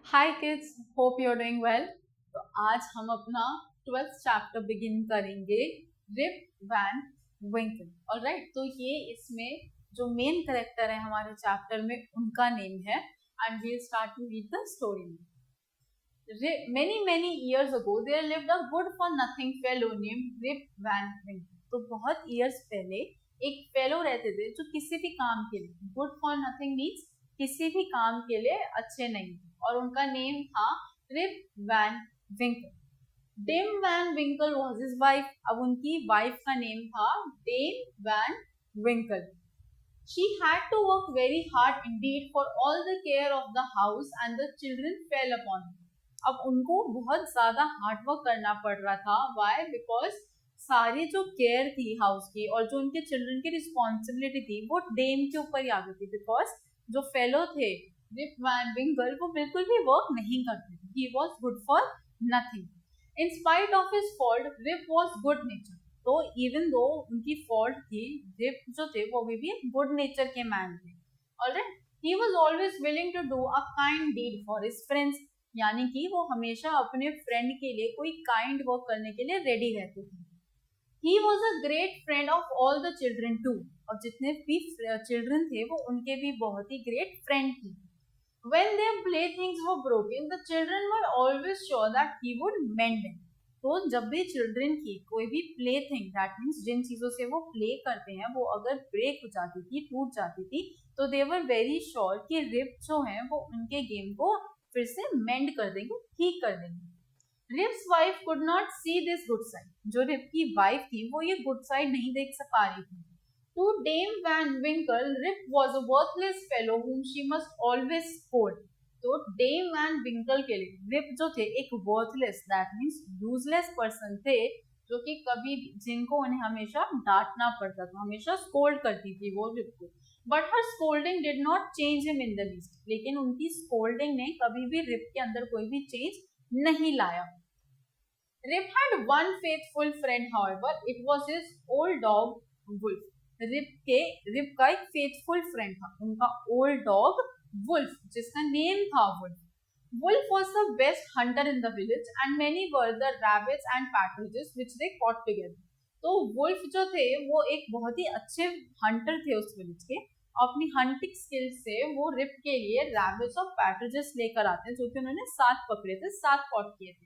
Hi kids, hope you are doing well. तो आज हम अपना 12th चैप्टर बिगिन करेंगे, रिप वैन विंकल। ऑलराइट, तो ये इसमें जो मेन कैरेक्टर है हमारे चैप्टर में उनका नेम है and we start to read the story. many years ago there lived a good for nothing fellow named Rip Van Winkle। तो बहुत ईयर्स पहले एक फेलो रहते थे जो किसी भी काम के लिए, गुड फॉर नथिंग मीन्स किसी भी काम के लिए अच्छे नहीं थे, और उनका नेम था Rip Van Winkle. Dame Van Winkle was his wife. अब उनकी वाइफ का नेम था Dame Van Winkle. She had to work very hard indeed, for all the care of the house and the children fell upon her। अब उनको बहुत ज्यादा hard work करना पड़ रहा था। वाई? बिकॉज सारी जो केयर थी हाउस की और जो उनके चिल्ड्रन की रिस्पॉन्सिबिलिटी थी वो डेम के ऊपर ही आ गई थी। बिकॉज जो फेलो थे रिप वैन विंकल वो बिल्कुल भी वर्क नहीं करते थे। He was good for nothing. In spite of his fault Rip was good nature. तो इवन दो उनकी फॉल्ट थी, रिप जो थे वो भी गुड नेचर के मैन थे। Alright, he was always willing to do a kind deed for his friends. यानी कि वो हमेशा अपने फ्रेंड के लिए कोई काइंड वर्क करने के लिए रेडी रहते थे। He was a great friend of all the children too. और जितने भी चिल्ड्रन थे वो उनके भी बहुत ही ग्रेट फ्रेंड थे। When their playthings were broken, the children were always sure that he would mend them। तो जब भी चिल्ड्रन की कोई भी प्ले थिंग, दैट मीन्स जिन चीजों से वो प्ले करते हैं, वो अगर ब्रेक हो जाती थी, टूट जाती थी, तो दे वर वेरी श्योर कि रिप जो है वो उनके गेम को फिर से मेंड कर देंगे, ठीक कर देंगे। Rip's wife could not see this good side. जो रिप की वाइफ थी वो ये गुड साइड नहीं देख पा रही थी। To Dame Van Winkle Rip was a worthless fellow whom she must always scold। तो डेम वैन विंकल के लिए रिप जो थे एक worthless, that means useless person थे, जो कि कभी जिनको उन्हें हमेशा डांटना पड़ता था, हमेशा स्कोल्ड करती थी वो रिप को। But her scolding did not change him in the least. लेकिन उनकी स्कोल्डिंग ने कभी भी रिप के अंदर कोई भी चेंज नहीं लाया। Rip had one faithful friend, however it was his old dog Wolf. Rip का एक फेथफुल फ्रेंड था, उनका ओल्ड डॉग वुल्फ, जिसका नेम था Wolf. Wolf was the best hunter in the village and many were the rabbits and partridges which they caught together। तो wolf जो थे वो एक बहुत ही अच्छे हंटर थे उस विलेज के। अपनी हंटिंग स्किल से वो रिप के लिए रैबिट्स और पैट्रिजेस लेकर आते हैं, जो कि उन्होंने 7 पकड़े थे, 7 कॉट किए थे।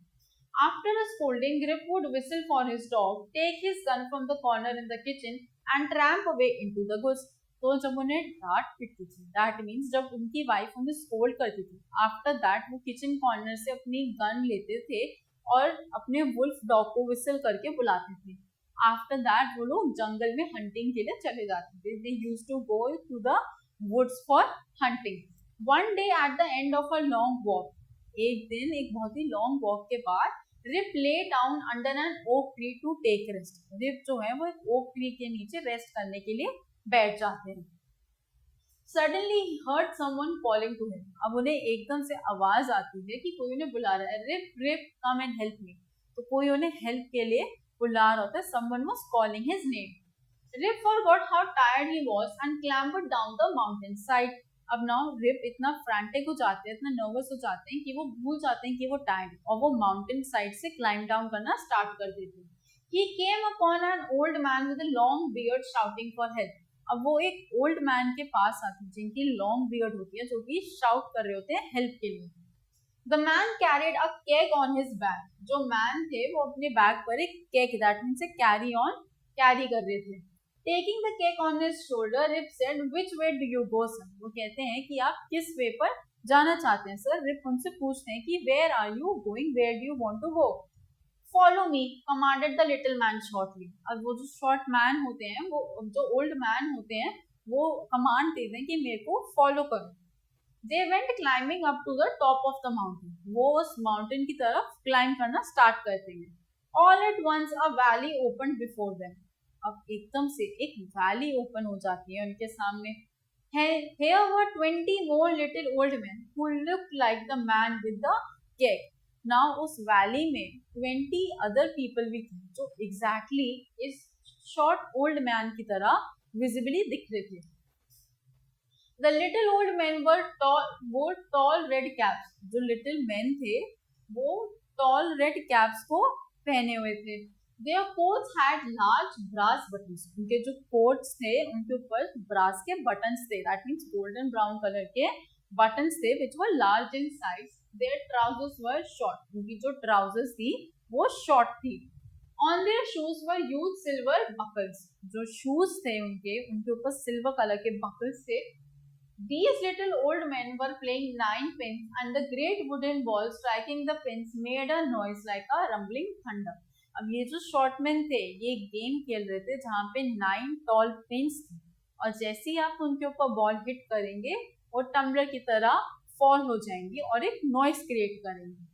After a scolding, Grip would whistle for his dog, take his gun from the corner in the kitchen and tramp away into the woods। तो जब उन्हें डांट पिटती थी, दैट मीन्स जब उनकी वाइफ उन्हें स्कोल्ड करती थी, आफ्टर दैट वो किचन कॉर्नर से अपनी गन लेते थे और अपने वुल्फ डॉग को विसल करके बुलाते थे। आफ्टर दैट वो लोग जंगल में हंटिंग के लिए चले जाते थे। They used to go to the woods for hunting. One day at the end of a long walk, एक दिन एक बहुत ही लॉन्ग वॉक के बाद Rip lay down under an oak tree to take rest. Rip जो है वो एक ओक ट्री के नीचे रेस्ट करने के लिए बैठ जाते हैं। Suddenly he heard someone calling to him. अब उन्हें एकदम से आवाज आती है कि कोई उन्हें बुला रहा है, Rip Rip come and help me. तो कोई उन्हें हेल्प के लिए बुला रहा होता है, someone was calling his name. Rip forgot how tired he was and clambered down the mountain side. अब नाउ रिप इतना फ्रैंटिक हो जाते हैं, इतना नर्वस हो जाते हैं कि वो भूल जाते हैं कि वो टायर्ड, और वो माउंटेन साइड से क्लाइंब डाउन करना स्टार्ट कर देते हैं। He came upon an old man with a long beard shouting for help। अब वो एक ओल्ड मैन के पास आती है जिनकी लॉन्ग बियर्ड होती है, जो कि शाउट कर रहे होते हैं हेल्प के लिए। The man carried a cake on his back. जो मैन थे वो अपने बैक पर एक केक, दैट मीन्स कैरी कर रहे थे। Taking the keg on his shoulder Rip said which way do you go sir. वो कहते हैं कि आप किस वे पर जाना चाहते हैं सर। रिप उनसे पूछते हैं कि where are you going, where do you want to go. Follow me commanded the little man shortly. अब वो जो शॉर्ट मैन होते हैं, वो जो ओल्ड मैन होते हैं, वो कमांड देते हैं कि मेरे को फॉलो करो। They went climbing up to the top of the mountain. वो उस माउंटेन की तरफ क्लाइंब करना स्टार्ट करते हैं। All at once a valley open before them. अब एकदम से एक वैली ओपन हो जाती है उनके सामने। Here were 20 more little old men who looked like the man with the cake। Now उस वैली में 20 अदर पीपल भी थे जो एग्जैक्टली इस शॉर्ट ओल्ड मैन की तरह विजिबली दिख रहे थे। The little old men wore tall red caps. जो little men थे वो tall red caps को पहने हुए थे. Their coats had large brass buttons. उनके जो coats थे उनके ऊपर brass के buttons थे. That means golden brown color के buttons थे which were large in size. Their trousers were short. उनकी जो trousers थी वो short थी. On their shoes were huge silver buckles. जो shoes थे उनके ऊपर silver color के buckles थे. These little old men were playing nine pins, and the great wooden ball striking the pins made a noise like a rumbling thunder. अब ये जो short men थे ये गेम खेल रहे थे जहाँ पे 9 tall pins थी और जैसे ही आप उनके ऊपर बॉल हिट करेंगे वो टम्बलर की तरह फॉल हो जाएंगी और एक नॉइस क्रिएट करेंगे.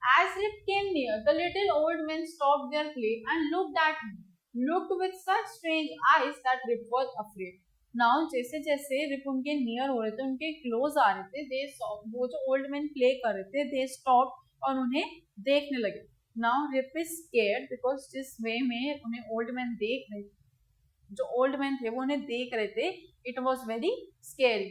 As Rip came near, the little old men stopped their play and looked at him, looked with such strange eyes that Rip was afraid. Now जैसे जैसे रिप उनके नियर हो रहे थे उनके क्लोज आ रहे थे दे वो जो ओल्ड मैन प्ले कर रहे थे दे स्टॉप और उन्हें देखने लगे. Now Rip is scared because जिस वे में उन्हें ओल्ड मैन देख रहे जो ओल्ड मैन थे वो उन्हें देख रहे थे it was very scary.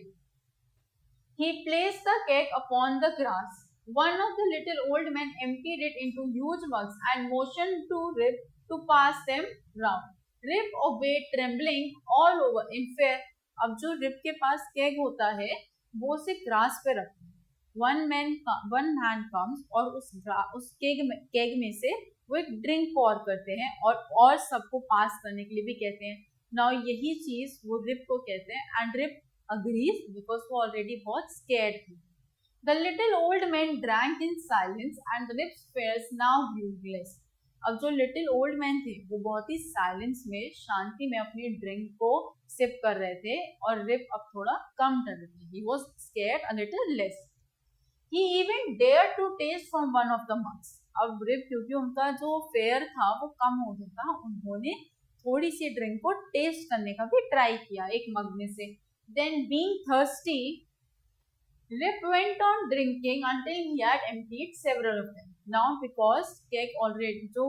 He placed the cake upon the grass. One of the little old men emptied it into huge mugs and motioned to Rip to pass them round. Rip obeyed, trembling all over in fear. अब जो rib के पास keg होता है वो उसे grass पे रखता है. वन मैन कम्स और उस केग में से वो एक ड्रिंक पॉर करते हैं और सबको पास करने के लिए भी कहते हैं. नाउ यही चीज वो रिप को कहते हैं एंड रिप अग्रीज बिकॉज वो ऑलरेडी बहुत स्कैर्ड थी. The little old man drank in silence and Rip's fears now grew less. अब जो लिटिल ओल्ड मैन थे वो बहुत ही साइलेंस में शांति में अपनी ड्रिंक को सिप कर रहे थे और रिप अब थोड़ा कम डर रहे थे. He was scared a little less. He even dared to taste from one of the mugs. अब रिप क्योंकि उनका जो फेयर था वो कम हो गया था उन्होंने थोड़ी सी ड्रिंक को टेस्ट करने का भी ट्राई किया एक मग में से. Then being thirsty Rip went on drinking until he had emptied several of them. Now because cake already जो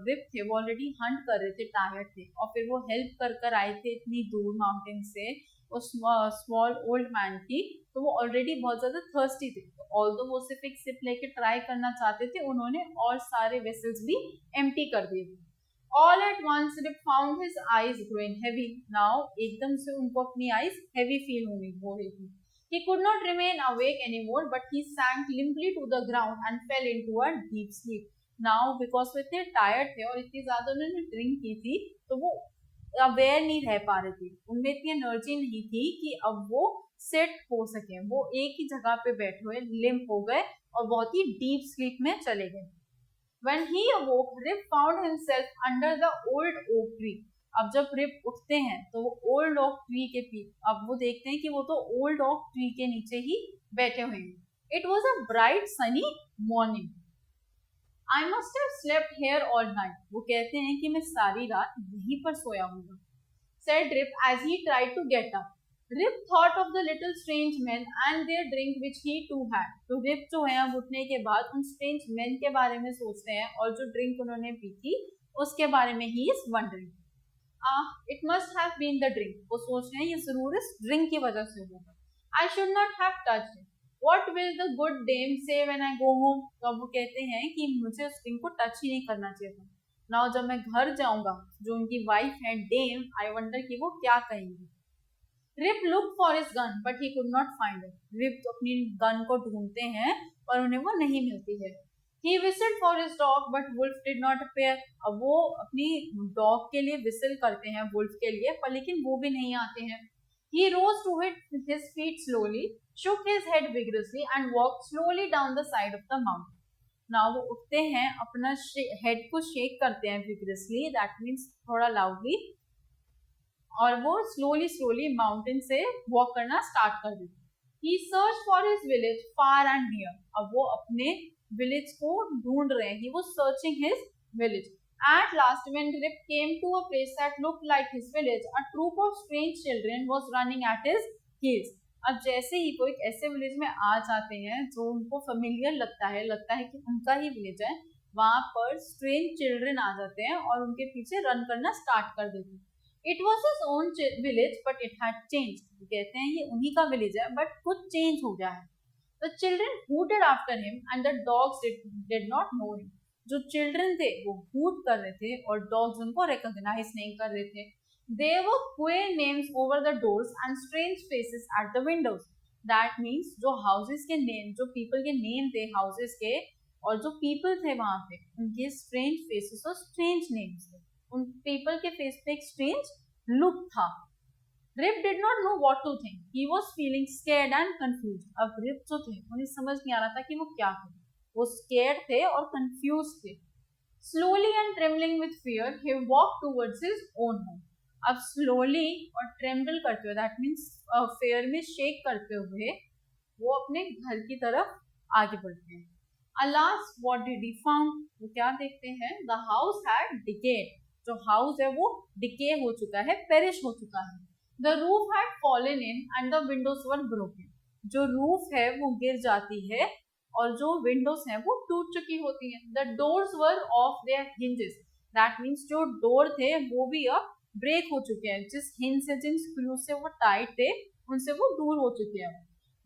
Rip थे वो already hunt कर रहे थे टायर्ड थे और फिर वो हेल्प कर आए थे इतनी दूर माउंटेन से उस स्मॉल ओल्ड मैन की तो वो ऑलरेडी बहुत ज्यादा थर्स्टी थे. ऑल्दो वो सिर्फ एक सिप लेके ट्राई करना चाहते थे उन्होंने और सारे वेसल्स भी एम्प्टी कर दिए थे. All at once Rip found his eyes growing heavy. Now एकदम से उनको अपनी आईज heavy फील होने हो रही थी. He could not remain awake anymore, but he sank limply to the ground and fell into a deep sleep. Now, because वो इतने tired थे और इतनी ज़्यादा उन्होंने drink की थी, तो वो aware नहीं रह पा रहे थे. उनमें इतनी energy नहीं थी कि अब वो set हो सके. वो एक ही जगह पे बैठे हुए limp हो गए और बहुत ही deep sleep में चले गए. When he awoke, Rip found himself under the old oak tree. अब जब रिप उठते हैं तो वो ओल्ड ऑक ट्री के अब वो देखते हैं कि वो तो ओल्ड ऑक ट्री के नीचे ही बैठे हुए हैं. It was a bright sunny morning. I must have slept here all night. वो कहते हैं कि मैं सारी रात यहीं पर सोया हूँगा. Said Rip as he tried to get up. Rip thought of the little strange man and their drink which he too had. तो रिप जो है अब उठने के बाद उन स्ट्रेंज मैन के बारे में सोचते हैं और जो ड्रिंक उन्होंने पी थी उसके बारे में he is wondering. It must have been the drink. वो सोच रहे हैं ये जरूर इस ड्रिंक की वजह से होगा. I should not have touched it. What will the good dame say when I go home? तो अब वो कहते हैं कि मुझे उस ड्रिंक को टच ही नहीं करना चाहिए था. Now जब मैं घर जाऊंगा जो उनकी वाइफ है डेम I wonder कि वो क्या कहेंगी. Rip looked for his gun but he could not find it. Rip अपनी गन को ढूंढते हैं पर उन्हें वो नहीं मिलती है. He whistled for his dog, but Wolf did not appear. अब वो अपनी डॉग के लिए विसल करते हैं वुल्फ के लिए पर लेकिन वो भी नहीं आते हैं. He rose to his feet slowly, shook his head vigorously, and walked slowly down the side of the mountain. Now वो उठते हैं अपना हेड को शेक करते हैं vigorously, that means थोड़ा loudly, और वो slowly माउंटेन से वॉक करना स्टार्ट कर देते. He searched for his village far and near. अब वो अपने विलेज को ढूंढ रहे हैं. He was searching his village. At last, when Rip came to a place that looked like his village, a troop of strange children was running at his heels. अब जैसे ही कोई ऐसे विलेज में आ जाते हैं जो उनको फेमिलियर लगता है कि उनका ही विलेज है, वहां पर स्ट्रेंज चिल्ड्रन आ जाते हैं और उनके पीछे रन करना स्टार्ट कर देते हैं. It was his own village, but it had changed. कहते हैं ये उन्हीं का विलेज है, बट कुछ चेंज हो गया है. The children hooted after him, and the dogs did not know him. जो चिल्ड्रन थे वो हूट कर रहे थे और डॉग्स उनको रिकॉग्नाइज नहीं कर रहे थे. There were queer names over the doors and strange faces at the windows. That means जो houses के नेम, जो people के नेम थे houses के, और जो people थे वहां पे उनके strange faces और strange names थे. उन people के face पे एक strange look था. Rip did not know what to think. He was feeling scared and confused. अब Rip जो थे उन्हें समझ नहीं आ रहा था कि वो क्या करें. वो scared थे और confused थे. Slowly and trembling with fear, he walked towards his own home. अब slowly और tremble करते हुए, that means fear में shake करते हुए वो अपने घर की तरफ आगे बढ़ते हैं. Alas, what did he found? वो क्या देखते हैं? The house had decayed. जो हाउस है वो डिके हो चुका है, पेरिश हो चुका है. The roof had fallen in and the windows were broken. जो रूफ है वो गिर जाती है और जो विंडोज हैं वो टूट चुकी होती हैं. The doors were off their hinges. That means जो डोर थे वो भी अब ब्रेक हो चुके हैं. जिस हिंज से, जिन स्क्रू से वो टाइट थे उनसे वो दूर हो चुके हैं.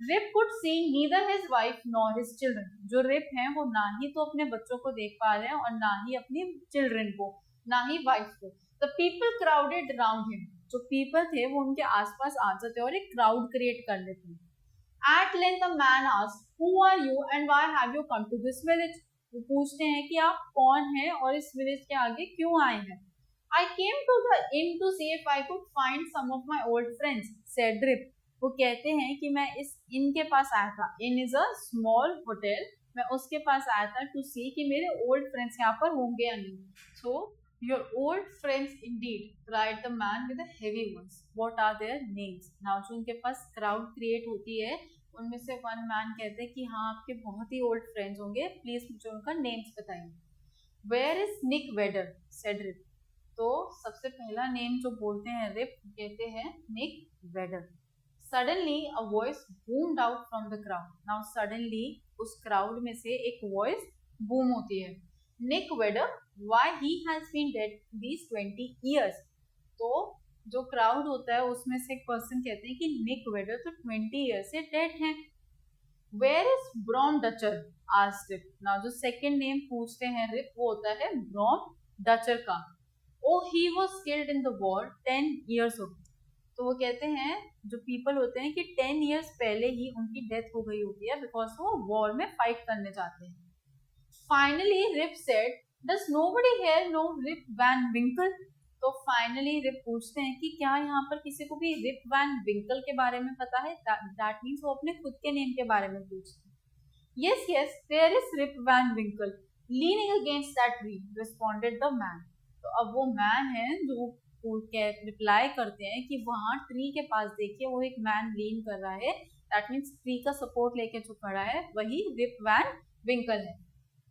Rip could see neither his wife nor his children. जो रिप हैं वो ना ही तो अपने बच्चों को देख पा रहे हैं और ना ही अपने चिल्ड्रन को, ना ही वाइफ को. The people crowded around him. जो people थे वो उनके आसपास आ जाते और एक क्राउड क्रिएट कर लेते हैं. At length a man asked, "Who are you and why have you come to this village?" वो पूछते हैं कि आप कौन हैं और इस विलेज के आगे क्यों आए हैं. I came to the inn to see if I could find some of my old friends, said Rip. वो कहते हैं कि मैं इस inn के पास आया था. Inn is a small hotel. मैं उसके पास आया था to see कि मेरे old friends यहाँ पर होंगे या नहीं. So your old friends indeed, cried the man with a heavy voice. What are their names? Now जो उनके पास crowd create होती है उनमें से one man कहते हैं कि हाँ आपके बहुत ही old friends होंगे, प्लीज मुझे उनका names बताइए. Where is Nick Vedder? said Rip. तो सबसे पहला नेम जो बोलते हैं रिप, कहते हैं Nick Vedder. Suddenly a voice boomed out from the crowd. Now suddenly उस crowd में से एक voice boom होती है. Nick Vedder, why he has been dead these 20 years. तो जो crowd होता है उसमें से एक person कहते हैं कि Nick Vedder तो 20 years से dead हैं. Where is Brom Dutcher? asked Rip. Now जो second name पूछते हैं रिप वो होता है Brom Dutcher का. Oh, he was killed in the war 10 years ago. तो वो कहते हैं जो people होते हैं कि 10 years पहले ही उनकी डेथ हो गई होती है बिकॉज वो वॉर में फाइट करने जाते हैं. Finally, Rip said, "Does nobody here know Rip Van Winkle?" तो फाइनली रिप पूछते हैं कि क्या यहाँ पर किसी को भी रिप वैन विंकल के बारे में पता है. दैट मीन्स वो अपने खुद के नेम के बारे में पूछते हैं. Yes, yes, there is Rip Van Winkle leaning against that tree, responded the man. तो अब वो मैन है जो रिप्लाई करते हैं कि वहाँ ट्री के पास देखिए वो एक मैन लीन कर रहा है. दैट मीन्स ट्री का सपोर्ट लेके जो खड़ा है वही रिप वैन विंकल है.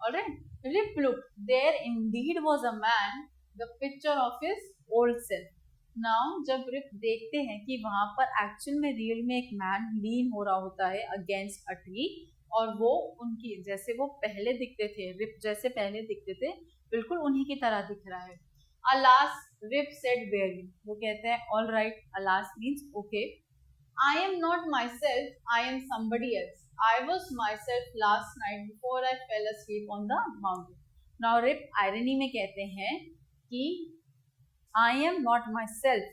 Alright. Rip looked. There indeed was a man, the picture of his old self. Now जब रिप देखते हैं कि वहाँ पर एक्चुअल में रियल में एक मैन लीन हो रहा होता है अगेंस्ट अ ट्री और वो उनकी जैसे वो पहले दिखते थे, रिप जैसे पहले दिखते थे बिल्कुल उन्हीं की तरह दिख रहा है. Alas, Rip said barely. वो कहते हैं all right. Alas means okay. I am not myself. I am somebody else. I was myself last night before I fell asleep on the mountain. Now Rip irony में कहते हैं कि I am not myself.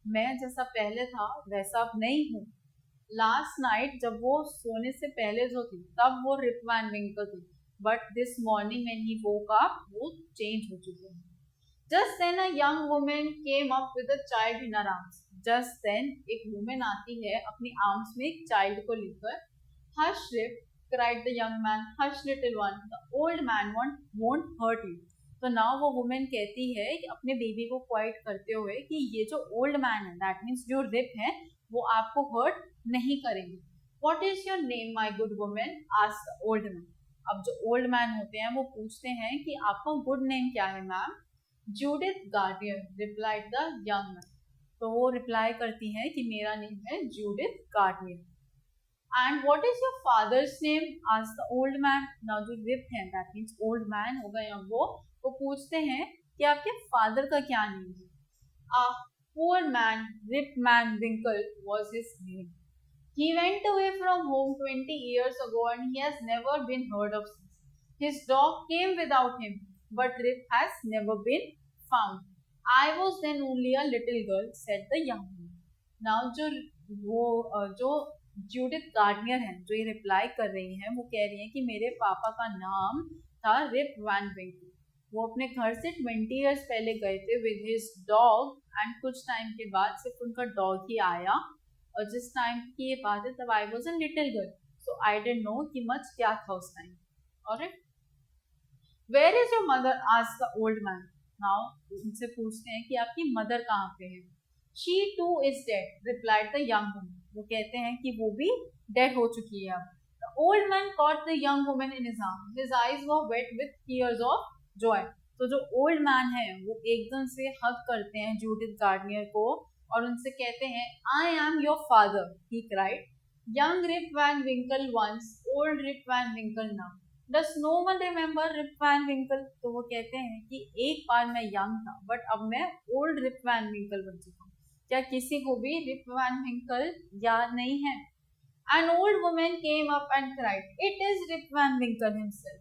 मैं जैसा पहले था वैसा अब नहीं हूँ. Last night जब वो सोने से पहले जो थी तब वो Rip Van Winkle थी. But this morning when he woke up वो change हो चुके हैं. Just then a young woman came up with a child in her arms. Just then एक woman आती है अपनी arms में एक child को लेकर. Hush, Rip, cried the young man. Hush, little one. The old man won't hurt you. तो now वो woman कहती है कि अपने बेबी को क्वाइट करते हुए कि ये जो old man है, that means जो Rip है, वो आपको hurt नहीं करेंगे. What is your name, my good woman? asked the old man. अब जो old man होते हैं वो पूछते हैं कि आपका good name क्या है ma'am. Judith Gardner, replied the young man. तो वो रिप्लाई करती है कि मेरा नेम है Judith Gardner. And what is your father's name? asked the old man. Now जो Rip है, that means old man होगा या वो पूछते हैं कि आपके फादर का क्या नेम है. Poor man, Rip Van Winkle was his name. He went away from home 20 years ago and he has never been heard of since. His dog came without him, but Rip has never been found. I was then only a little girl, said the young woman. Now जो Judith Gardiner हैं, जो ये reply कर रही हैं, वो कह रही हैं कि मेरे पापा का नाम था रिप वैन विंकल. वो अपने घर से 20 इयर्स पहले गए थे विद हिज डॉग एंड कुछ टाइम के बाद सिर्फ उनका डॉग ही आया. और जिस टाइम की ये बात है तब I was a little girl, so I didn't know कि मच क्या था उस time. Alright, where is your mother, asked the old man. Now उनसे पूछते हैं कि आपकी मदर कहाँ पे है. She too is dead, replied the young woman. वो कहते हैं कि वो भी डेड हो चुकी है अब. The old man caught the young woman in his arm, his eyes were wait with tears of Joy. तो जो ओल्ड मैन है वो एकदम से हग करते हैं जूडिथ गार्डनियर को और उनसे कहते हैं, I am your father, he cried. Young Rip Van Winkle once, old Rip Van Winkle now. Does no one remember Rip Van Winkle. तो वो कहते हैं कि एक बार मैं यंग था बट अब मैं ओल्ड रिप वैन विंकल बन चुका हूँ. क्या किसी को भी रिप वैन विंकल याद नहीं है? An old woman came up and cried, it is Rip Van Winkle himself.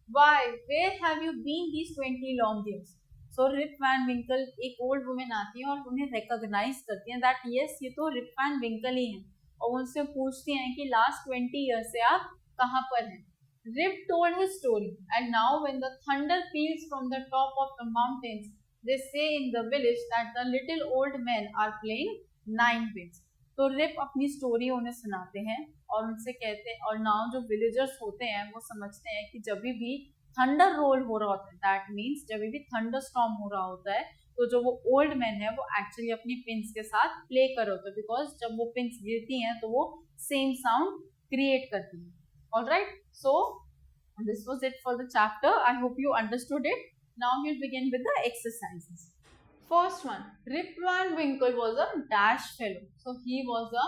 Why, where have you been these 20 long years? So Rip Van Winkle, एक old woman आती है और उन्हें recognize करती है that yes, ये तो Rip Van Winkle ही हैं. और उनसे पूछती हैं कि last 20 years से आप कहाँ पर हैं? Rip told his story, and now when the thunder peals from the top of the mountains, they say in the village that the little old men are playing nine pins. तो rib अपनी story उन्हें सुनाते हैं और उनसे कहते हैं, और नाउ जो विलेजर्स होते हैं वो समझते हैं कि जब भी थंडर रोल हो रहा होता है, दैट मीन्स जब भी थंडर स्टॉर्म हो रहा होता है, तो जो वो ओल्ड मैन है वो एक्चुअली अपनी पिंस के साथ प्ले कर रहे होते हैं, बिकॉज जब वो पिंस गिरती हैं तो वो सेम साउंड क्रिएट करती हैं. Alright, so this was it for the chapter. I hope you understood it. Now we'll begin with the exercises. First one, Rip Van Winkle was a dash fellow. So he was a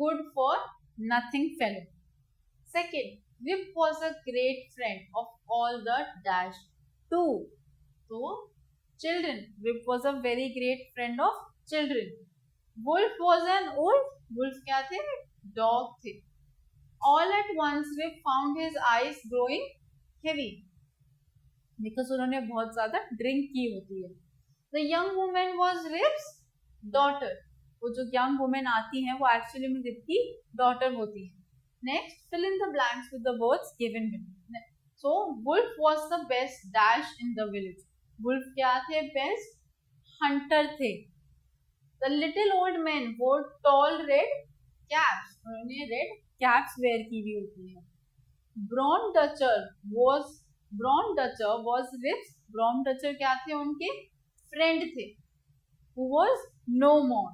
good for nothing fellow. Second, Rip was a great friend of all the dash. Two, so children. Rip was a very great friend of children. Wolf was an old, wolf क्या थे? Dog थे. All at once Rip found his eyes growing heavy because उन्होंने बहुत ज़्यादा drink की होती है. The young woman was Rip's daughter. वो जो young woman आती हैं वो एक्चुअली में रिप की daughter होती है. Next, fill in the blanks with the words given below. So, Wolf was the best dash in the village. Wolf क्या थे? Best hunter थे. The little old men wore tall red caps. उन्होंने red caps wear की भी होती है. Brown Dutcher was Rip's. Brown Dutcher क्या थे? उनके friend थे, who was no more.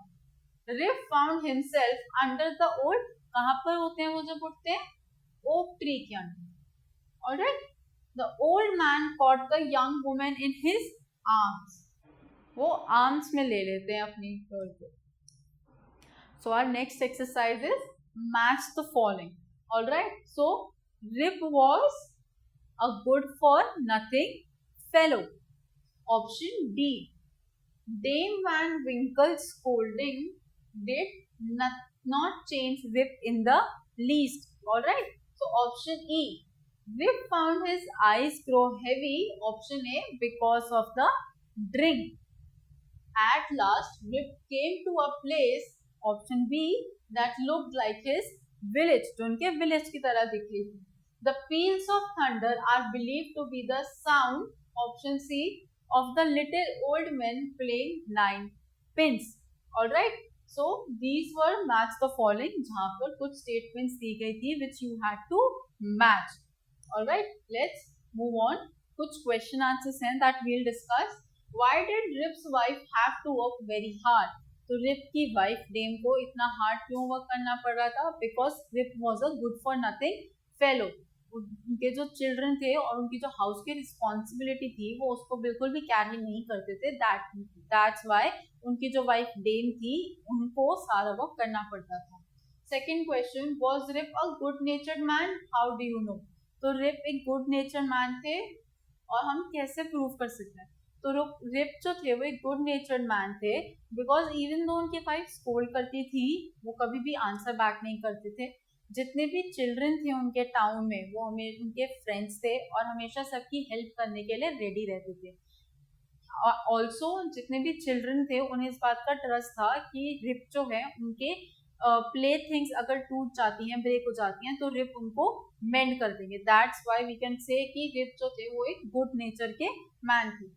Rip found himself under the old, कहाँ पर होते हैं वो जब उठते हैं? Oak tree के अंदर. Alright, the old man caught the young woman in his arms. वो arms में ले लेते हैं अपनी girl को. So our next exercise is match the following. Alright, so Rip was a good for nothing fellow. Option B. Dame Van Winkle's scolding did not change Rip in the least. Alright. So option E. Rip found his eyes grow heavy. Option A. Because of the drink. At last, Rip came to a place. Option B. That looked like his village. जो उनके village की तरह दिख रही थी. The peals of thunder are believed to be the sound. Option C. Of the little old men playing nine pins. Alright, so these were match the following, जहाँ पर कुछ statements दी गई थी which you had to match. Alright, let's move on. कुछ question answers हैं that we'll discuss. Why did Rip's wife have to work very hard? तो Rip की wife Dame को इतना hard क्यों work करना पड़ रहा था? Because Rip was a good for nothing fellow. उनके जो चिल्ड्रन थे और उनकी जो हाउस की रिस्पॉन्सिबिलिटी थी वो उसको बिल्कुल भी कैरी नहीं करते थे. दैट्स वाई उनकी जो वाइफ डेम थी उनको सारा वर्क करना पड़ता था. Second question, was Rip a good natured man? How do you know? तो रिप एक गुड नेचर्ड मैन थे और हम कैसे प्रूव कर सकते हैं? तो रिप जो थे वो एक गुड नेचर्ड मैन थे, बिकॉज इवन दो उनकी वाइफ स्कोल्ड करती थी, वो कभी भी आंसर बैक नहीं करते थे। जितने भी चिल्ड्रन थे उनके टाउन में वो हमें उनके फ्रेंड्स थे और हमेशा सबकी हेल्प करने के लिए रेडी रहते थे। ऑल्सो जितने भी चिल्ड्रन थे उन्हें इस बात का ट्रस्ट था कि रिप जो है उनके प्ले थिंग्स अगर टूट जाती हैं, ब्रेक हो जाती हैं, तो रिप उनको मेंड कर देंगे। That's why we can say कि रिप जो थे वो एक गुड नेचर के मैन थे।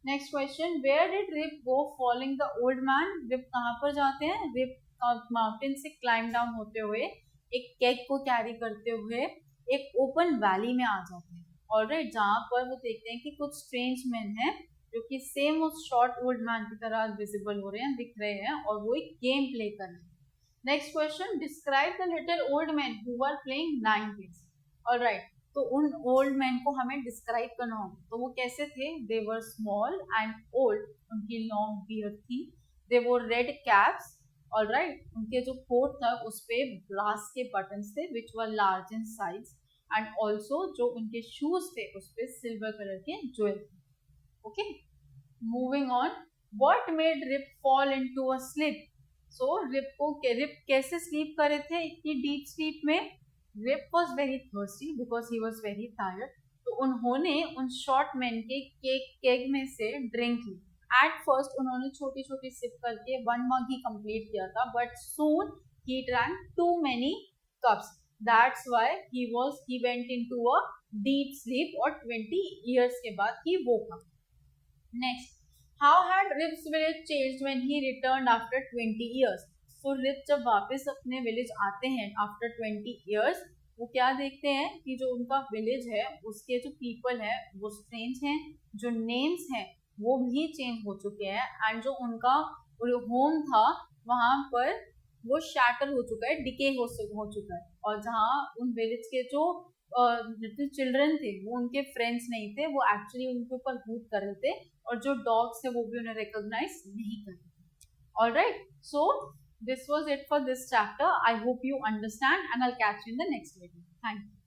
Next question, where did Rip go following the old man? Rip कहाँ पर जाते हैं? रिप माउंटेन से क्लाइम डाउन होते हुए एक केक को कैरी करते हुए एक ओपन वैली में आ जाते हैं। ऑलराइट, जहाँ पर वो देखते हैं कि कुछ स्ट्रेंज मैन हैं जो कि सेम उस शॉर्ट ओल्ड मैन की तरह विजिबल हो रहे हैं, दिख रहे हैं, और वो एक गेम प्ले कर रहे हैं। Next question, describe the little old man who were playing 9 kids. Alright, तो उन ओल्ड मैन को हमें डिस्क्राइब करना होगा, तो वो कैसे थे? दे वर स्मॉल एंड ओल्ड, उनकी लॉन्ग बियर्ड थी, दे वोर रेड कैप्स। ऑलराइट, उनके जो कोट था उस पे ब्रास के बटन्स थे which were large in size, and also जो उनके शूज थे उस पे सिल्वर कलर के ज्वेल थे। Okay, moving on, what made Rip fall into a sleep? So Rip कैसे स्लीप करे थे इतनी डीप स्लीप में? Rip was very thirsty because he was very tired, तो उन्होंने उन शॉर्ट मैन के केक में से ड्रिंक ली। एट फर्स्ट उन्होंने छोटी छोटी सिप करके 1 मग ही कंप्लीट किया था, बट सून ही drank too many cups. That's why he went into a deep sleep, और 20 years के बाद ही woke up. Next, how had Rip's village changed when he returned after 20 years? So Rip जब वापस अपने village आते हैं after 20 years, वो क्या देखते हैं कि जो उनका विलेज है उसके जो पीपल है वो स्ट्रेंज हैं, जो नेम्स हैं वो भी चेंज हो चुके हैं, एंड जो उनका होम था वहाँ पर वो शैटर हो चुका है, डिके हो चुका है, और जहाँ उन विलेज के जो लिटिल चिल्ड्रन थे वो उनके फ्रेंड्स नहीं थे, वो एक्चुअली उनके ऊपर हूट कर रहे थे, और जो डॉग्स थे वो भी उन्हें रिकॉग्नाइज नहीं कर रहे थे। Alright, so this was it for this chapter. I hope you understand, and I'll catch you in the next video. Thank you.